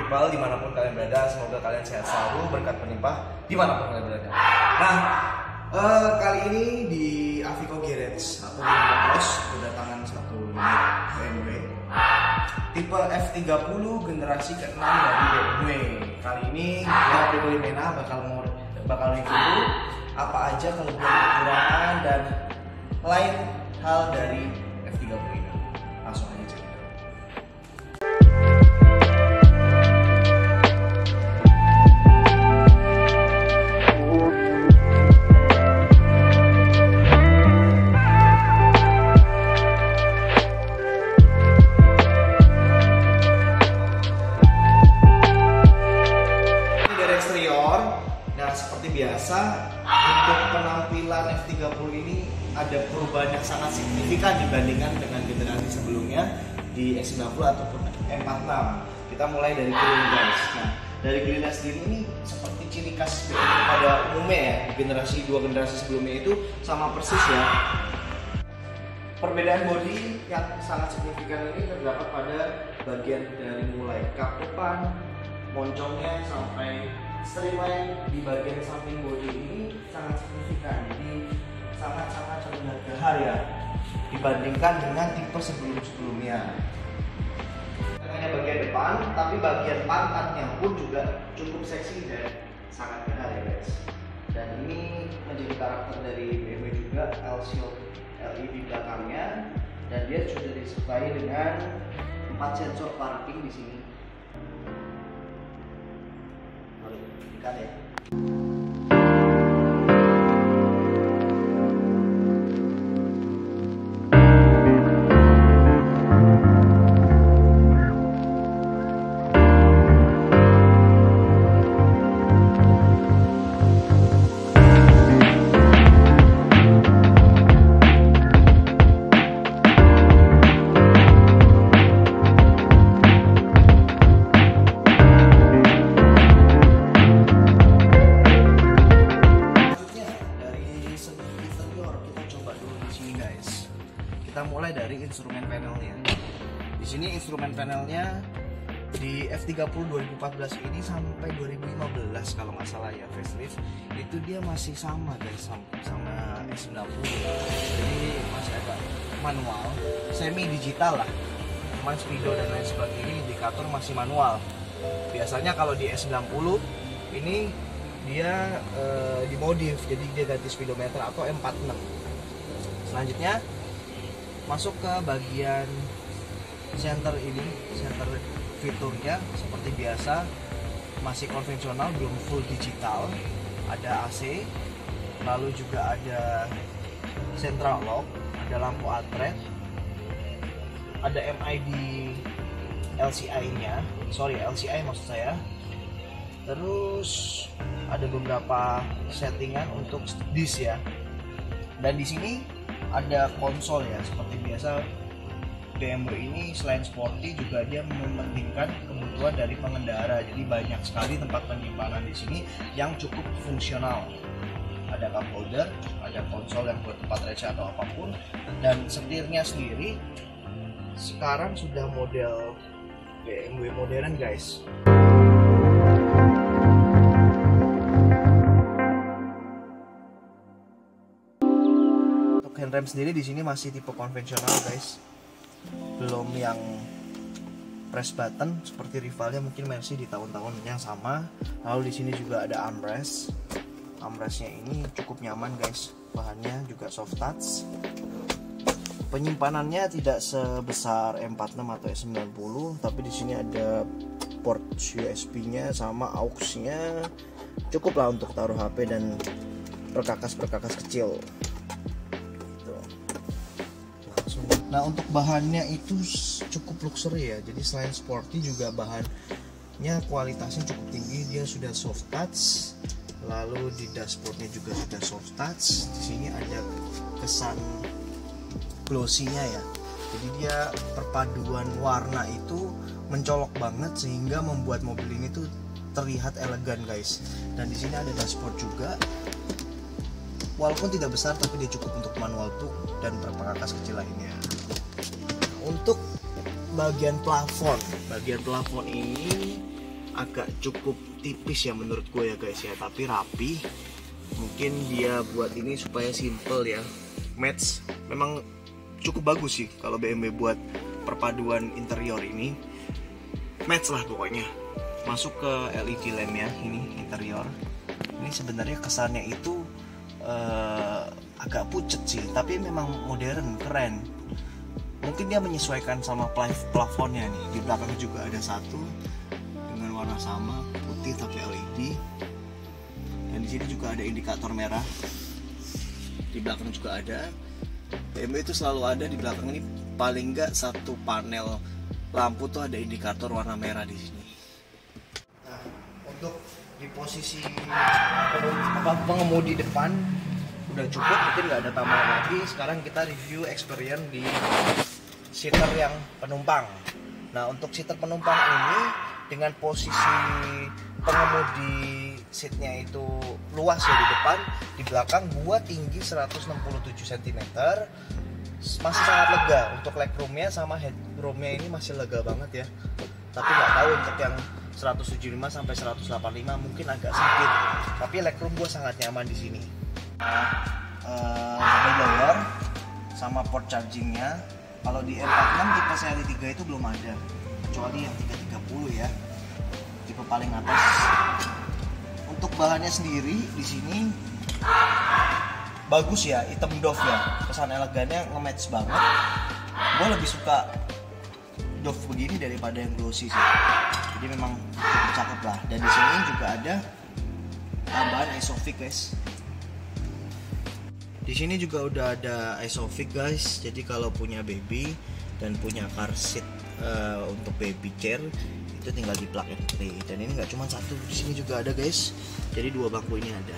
people dimanapun kalian berada. Semoga kalian sehat selalu, berkat melimpah dimanapun kalian berada. Nah, kali ini di Aviko Garage atau di Motors kedatangan satu unit BMW tipe F30 generasi ke-6 dari BMW. Kali ini ya Pribadi Mena bakal review apa aja kelebihan-kekurangan dan lain hal dari F30 ini. Langsung aja cerita. Biasa untuk penampilan F30 ini ada perubahan yang sangat signifikan dibandingkan dengan generasi sebelumnya di X90 ataupun M46. Kita mulai dari grill guys. Nah, dari grillnya sendiri ini seperti ciri khas BMW pada umumnya ya, dua generasi sebelumnya itu sama persis ya. Perbedaan bodi yang sangat signifikan ini terdapat pada bagian dari mulai kap depan, moncongnya sampai streamline di bagian samping bodi ini sangat signifikan, jadi sangat-sangat terlihat gahar ya dibandingkan dengan tipe sebelum-sebelumnya. Hanya bagian depan, tapi bagian pantatnya pun juga cukup seksi dan sangat gahar ya guys. Dan ini menjadi karakter dari BMW juga, L-Shield LED belakangnya, dan dia sudah disertai dengan 4 sensor parking di sini. Ya. Kita mulai dari instrumen panelnya. Di sini instrumen panelnya di F30 2014 ini sampai 2015 kalau nggak salah ya facelift, itu dia masih sama guys sama S90. Jadi masih agak manual, semi digital lah. Cuman speedo dan lain sebagainya indikator masih manual. Biasanya kalau di S90 ini dia dimodif, jadi dia ganti speedometer atau M46. Selanjutnya masuk ke bagian center ini, center fiturnya seperti biasa masih konvensional, belum full digital. Ada AC, lalu juga ada central lock, ada lampu ATRED, ada MID LCI-nya, LCI maksud saya. Terus ada beberapa settingan untuk disk ya. Dan di sini ada konsol ya, seperti biasa BMW ini selain sporty juga dia mementingkan kebutuhan dari pengendara. Jadi banyak sekali tempat penyimpanan di sini yang cukup fungsional. Ada cup holder, ada konsol yang buat tempat receh atau apapun, dan setirnya sendiri sekarang sudah model BMW modern guys. Handrem sendiri di sini masih tipe konvensional guys, belum yang press button seperti rivalnya mungkin Mercy di tahun-tahun yang sama. Lalu di sini juga ada armrest. Armrestnya ini cukup nyaman guys, bahannya juga soft touch. Penyimpanannya tidak sebesar M46 atau S90, tapi di sini ada port USB-nya sama aux-nya, cukup lah untuk taruh HP dan perkakas-perkakas kecil. Nah, untuk bahannya itu cukup luxury ya. Jadi selain sporty juga bahannya kualitasnya cukup tinggi. Dia sudah soft touch. Lalu di dashboardnya juga sudah soft touch. Di sini ada kesan glossy-nya ya. Jadi dia perpaduan warna itu mencolok banget sehingga membuat mobil ini tuh terlihat elegan guys. Dan di sini ada dashboard juga. Walaupun tidak besar tapi dia cukup untuk manual tuh dan perkakas kecil lainnya. Untuk bagian plafon ini agak cukup tipis ya menurut gue ya guys ya, tapi rapi. Mungkin dia buat ini supaya simple ya. Match memang cukup bagus sih kalau BMW buat perpaduan interior ini. Match lah pokoknya. Masuk ke LED lamp ya, ini interior. Ini sebenarnya kesannya itu agak pucet sih, tapi memang modern, keren. Mungkin dia menyesuaikan sama plafonnya nih. Di belakang juga ada satu dengan warna sama, putih tapi LED. Dan di sini juga ada indikator merah. Di belakang juga ada. BMW itu selalu ada di belakang ini, paling nggak satu panel lampu tuh ada indikator warna merah di sini. Nah, untuk di posisi pengemudi depan udah cukup, mungkin nggak ada tambahan lagi. Sekarang kita review experience di seater yang penumpang. Nah, untuk seater penumpang ini dengan posisi pengemudi seatnya itu luas ya di depan, di belakang gua tinggi 167 cm, masih sangat lega. Untuk legroomnya sama headroomnya ini masih lega banget ya. Tapi nggak tahu untuk yang 175 sampai 185 mungkin agak sedikit. Tapi legroom gua sangat nyaman di sini. Blower sama port chargingnya. Kalau di R46 tipe seri 3 itu belum ada, kecuali yang 330 ya, tipe paling atas. Untuk bahannya sendiri di sini bagus ya, hitam doff ya, kesan elegannya nge-match banget. Gue lebih suka doff begini daripada yang glossy sih. Jadi memang cukup cakep lah. Dan di sini juga ada tambahan Isofix guys. Di sini juga udah ada Isofix guys. Jadi kalau punya baby dan punya car seat untuk baby chair itu tinggal di plug and play. Dan ini nggak cuma satu, di sini juga ada guys. Jadi dua bangku ini ada.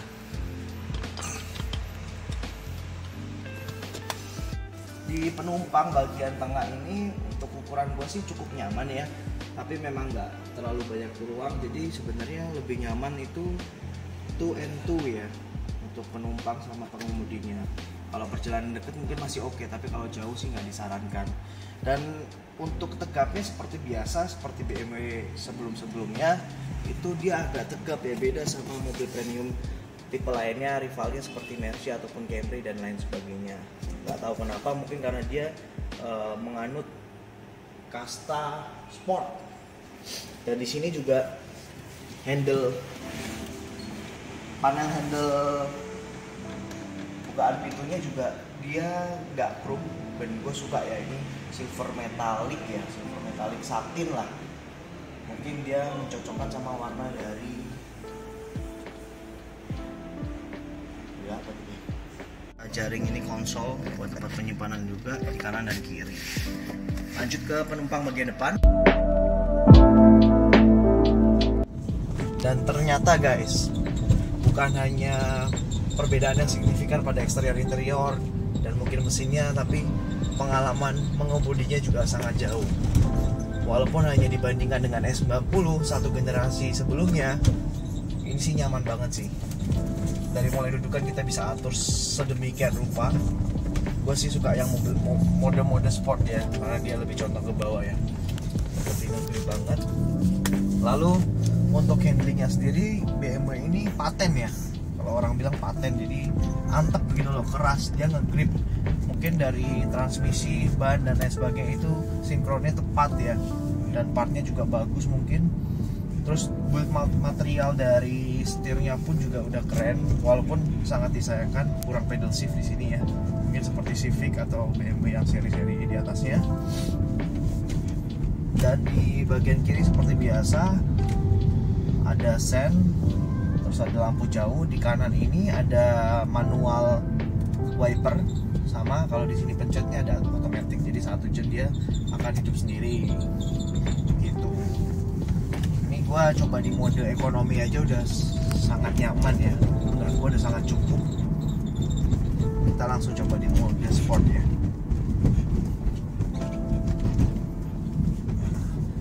Di penumpang bagian tengah ini untuk ukuran gua sih cukup nyaman ya. Tapi memang nggak terlalu banyak ruang. Jadi sebenarnya lebih nyaman itu 2 ya. Untuk penumpang sama pengemudinya. Kalau perjalanan dekat mungkin masih oke, tapi kalau jauh sih nggak disarankan. Dan untuk tegapnya seperti biasa, seperti BMW sebelum-sebelumnya, itu dia agak tegap ya, beda sama mobil premium tipe lainnya, rivalnya seperti Mercy ataupun Camry dan lain sebagainya. Nggak tahu kenapa, mungkin karena dia menganut kasta sport. Dan di sini juga panel handle bukaan pintunya juga dia nggak chrome, dan gue suka ya, ini silver metallic ya, silver metallic satin lah. Mungkin dia mencocokkan sama warna dari ya apa ini. Jaring ini konsol buat tempat penyimpanan juga di kanan dan kiri. Lanjut ke penumpang bagian depan. Dan ternyata guys, bukan hanya perbedaan yang signifikan pada eksterior interior dan mungkin mesinnya, tapi pengalaman mengemudinya juga sangat jauh. Walaupun hanya dibandingkan dengan S90 satu generasi sebelumnya, ini sih nyaman banget sih. Dari mulai dudukan kita bisa atur sedemikian rupa. Gue sih suka yang mode sport ya, karena dia lebih condong ke bawah ya. Seperti ini banget. Lalu untuk handlingnya sendiri, BMW ini paten ya. Kalau orang bilang paten, jadi antep gitu loh, keras, dia nge-grip. Mungkin dari transmisi, ban dan lain sebagainya itu sinkronnya tepat ya, dan partnya juga bagus mungkin. Terus build material dari setirnya pun juga udah keren, walaupun sangat disayangkan kurang pedal shift di sini ya. Mungkin seperti Civic atau BMW yang seri-seri di atasnya. Dan di bagian kiri seperti biasa ada sen, terus ada lampu jauh. Di kanan ini ada manual wiper, sama kalau di sini pencetnya ada otomatis, jadi saat hujan dia akan hidup sendiri gitu. Ini gua coba di mode ekonomi aja udah sangat nyaman ya, menurut gua udah sangat cukup. Kita langsung coba di mode sport ya.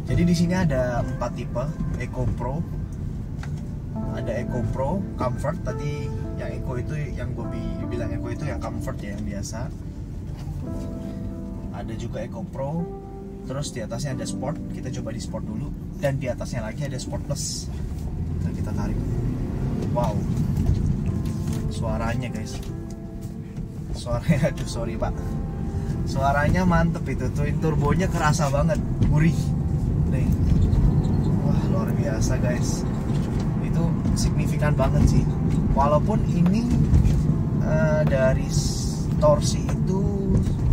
Jadi di sini ada 4 tipe: Eco Pro, ada Eco Pro, Comfort. Tadi yang Eco itu yang gue bilang Eco itu yang Comfort ya, yang biasa. Ada juga Eco Pro, Terus di atasnya ada sport, kita coba di sport dulu. Dan di atasnya lagi ada sport plus. Dan kita tarik. Wow, suaranya guys, suaranya, aduh sorry pak, suaranya mantep itu, twin turbonya kerasa banget, gurih nih. Wah luar biasa guys, itu signifikan banget sih. Walaupun ini dari torsi itu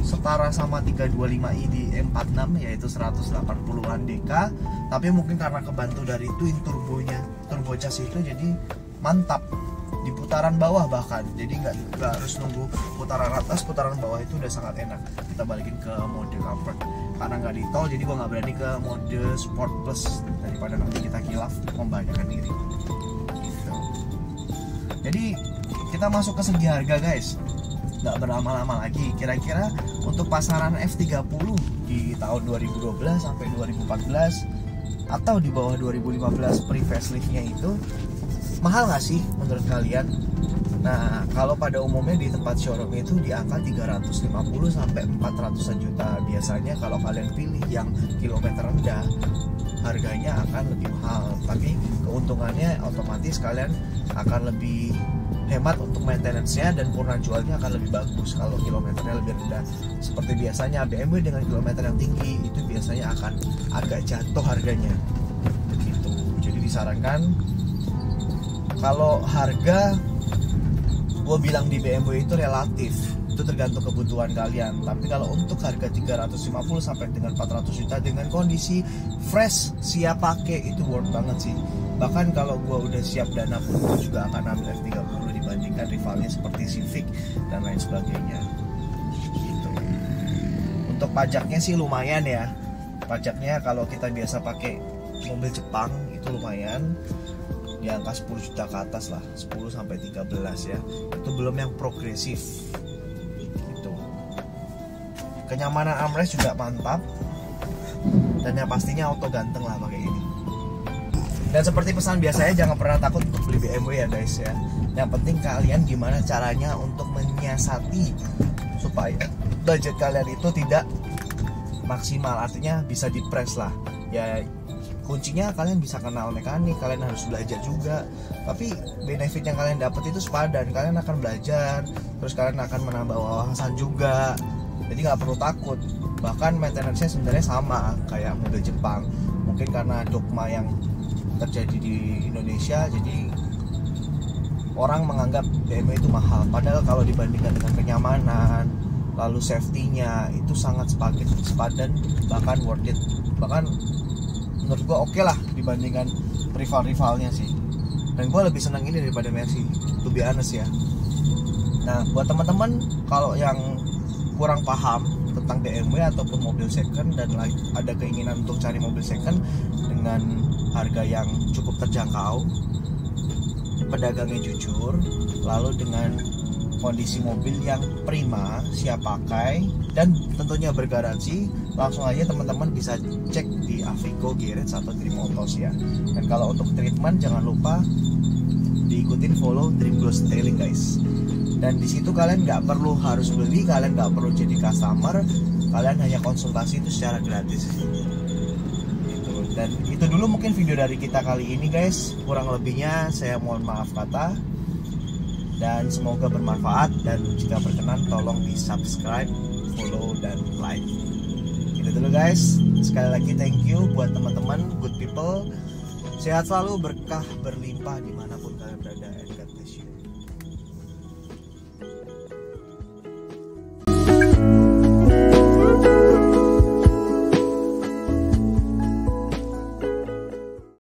setara sama 325i di M46 yaitu 180-an dk, tapi mungkin karena kebantu dari twin turbonya, turbo charge itu, jadi mantap di putaran bawah bahkan, jadi nggak harus nunggu putaran atas, putaran bawah itu udah sangat enak. Kita balikin ke mode comfort karena nggak di tol, jadi gua nggak berani ke mode sport plus daripada nanti kita kilaf membahayakan diri gitu. Jadi kita masuk ke segi harga guys, nggak berlama-lama lagi. Kira-kira untuk pasaran F30 di tahun 2012 sampai 2014 atau di bawah 2015 pre-faceliftnya itu mahal nggak sih menurut kalian? Nah, kalau pada umumnya di tempat showroom itu di angka 350 sampai 400 juta. Biasanya kalau kalian pilih yang kilometer rendah, harganya akan lebih mahal. Tapi keuntungannya otomatis kalian akan lebih hemat untuk maintenance-nya dan purna jualnya akan lebih bagus kalau kilometernya lebih rendah. Seperti biasanya BMW dengan kilometer yang tinggi itu biasanya akan agak jatuh harganya. Begitu. Jadi disarankan kalau harga, gue bilang di BMW itu relatif, itu tergantung kebutuhan kalian. Tapi kalau untuk harga 350 sampai dengan 400 juta dengan kondisi fresh, siap pakai, itu worth banget sih. Bahkan kalau gue udah siap dana pun gue juga akan ambil F30 dibandingkan rivalnya seperti Civic dan lain sebagainya gitu. Untuk pajaknya sih lumayan ya. Pajaknya kalau kita biasa pakai mobil Jepang itu lumayan, di angka 10 juta ke atas lah, 10 sampai 13 ya. Itu belum yang progresif gitu. Kenyamanan armrest juga mantap, dan yang pastinya auto ganteng lah pakai ini. Dan seperti pesan biasanya, jangan pernah takut untuk beli BMW ya guys ya. Yang penting kalian gimana caranya untuk menyiasati supaya budget kalian itu tidak maksimal, artinya bisa dipres lah ya. Kuncinya kalian bisa kenal mekanik, kalian harus belajar juga. Tapi benefit yang kalian dapat itu sepadan, kalian akan belajar, terus kalian akan menambah wawasan juga. Jadi nggak perlu takut. Bahkan maintenance-nya sebenarnya sama kayak mobil Jepang. Mungkin karena dogma yang terjadi di Indonesia, jadi orang menganggap BMW itu mahal. Padahal kalau dibandingkan dengan kenyamanan, lalu safety-nya itu sangat sepadan, bahkan worth it. Bahkan menurut gue oke lah dibandingkan rival-rivalnya sih. Dan gue lebih senang ini daripada Mercy, to be honest ya. Nah buat teman-teman kalau yang kurang paham tentang BMW ataupun mobil second dan ada keinginan untuk cari mobil second dengan harga yang cukup terjangkau, pedagangnya jujur, lalu dengan kondisi mobil yang prima, siap pakai, dan tentunya bergaransi, langsung aja teman-teman bisa cek di Avico Garage atau Dream Autos ya. Dan kalau untuk treatment jangan lupa diikutin follow Dream Glow Detailing guys. Dan di situ kalian nggak perlu harus beli, kalian nggak perlu jadi customer, kalian hanya konsultasi itu secara gratis. Gitu. Dan itu dulu mungkin video dari kita kali ini guys. Kurang lebihnya saya mohon maaf kata. Dan semoga bermanfaat, dan jika berkenan tolong di subscribe, follow, dan like. Itu dulu guys. Sekali lagi thank you buat teman-teman good people. Sehat selalu, berkah berlimpah dimanapun